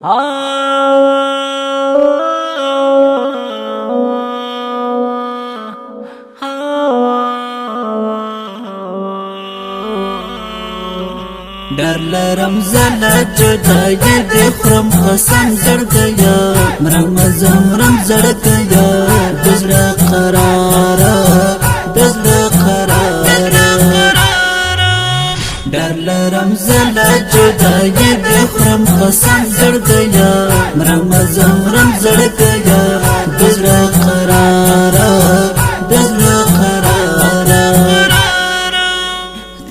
در لرم زلا جدای بخرم قسم زرگیا مرم زرگیا دزل قرارا در لرم زلا جدای بخرم قسم زرگیا مرم زرگیا دزل قرارا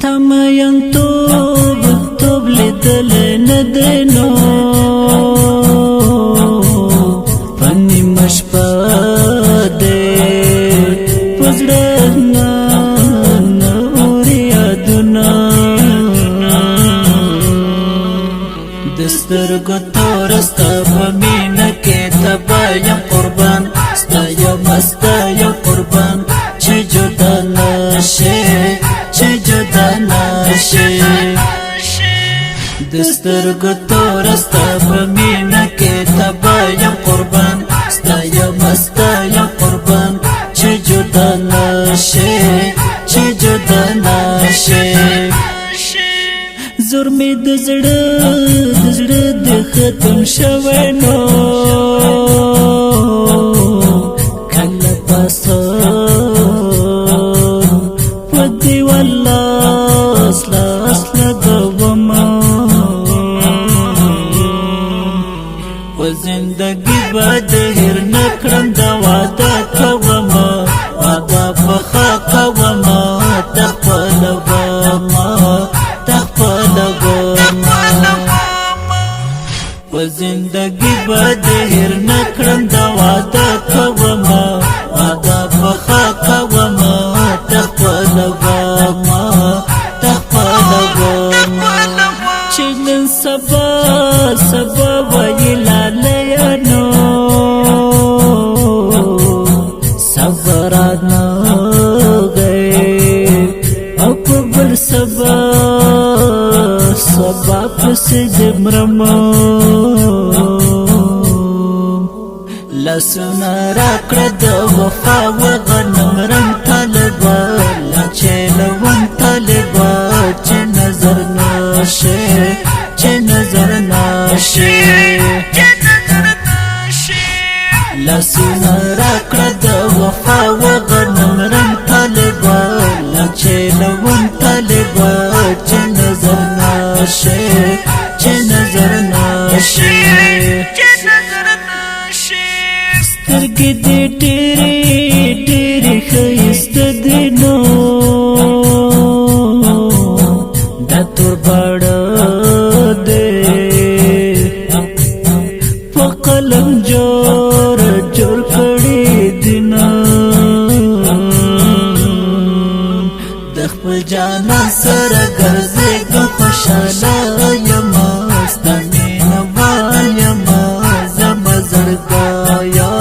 تماین توب لیدل ندینو پنی مشپا دے پزرنا نوری ادنا دستر گو تورستا پمینه که تبایم قربان ستایم قربان چه جدا نشه دستر گو تورستا پمینه که تبایم قربان ستایم قربان چه جدا نشه زور می دزړه د ختم شوی نو کله پاسو پدی والله اصلا دوما و زندگی بعد هر نکړم دا وعده کوم وعده بخا کوم تخپل و زندگی بعد هر نکړم دا وعده کوم وعده بخا کوم تخپل چې نن سبا ویلانو صبرانه گئے او بل سبا پس جمرم لسنا راکړه د وفا وغنم رنگ طالبا لاچل ون طالبا چې نظر نشه لسنا راکړه د وفا وغنم رنگ طالبا لاچل ون طالبا چې نظر نشه سترګې دې ډېرې ښایسته دي نو دا تور باڼه دی په قلم جوړ کړي دي نه د خپل جانان سره ګرځېږم خوشحاله یما ستا مینه وال یما زما زړګیا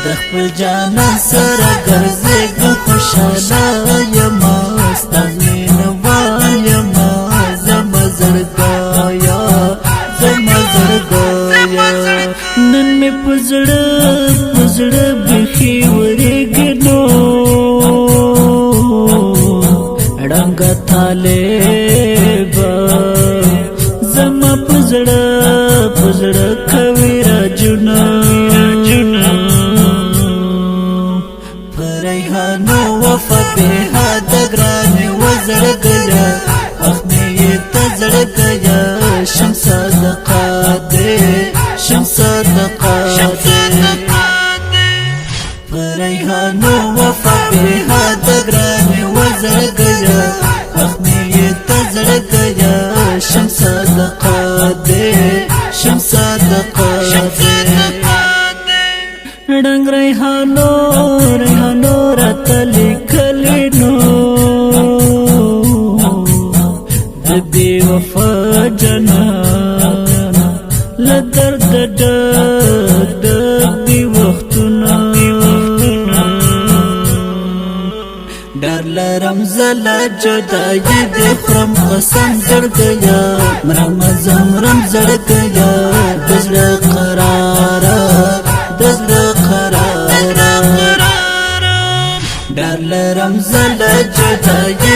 د خپل جانان سره ګرځېږم خوشحاله یما ستا مینه وال یما زما زړګیا نن مې په زړه بیخي ورېږي نو ړنګ طالبه زما په زړه کوي راجونه پریحانو وفا بېحد ګرانې وزړګله وخت مې یې ته زړګیا شم صدقه دې پریحانو وفا بېحد ګرانې وزړګله وخت مې یې ته زړګیا شم صدقه دې ړنګ ریحانو راته لیکلي نو د بې وفا جنان له درد ډک دې وختونه در لرم زلا جدائی دی خرم قسم زرگیا مرم زمرم زرگیا دزل قرارا دزل قرارا در لرم زلا جدائی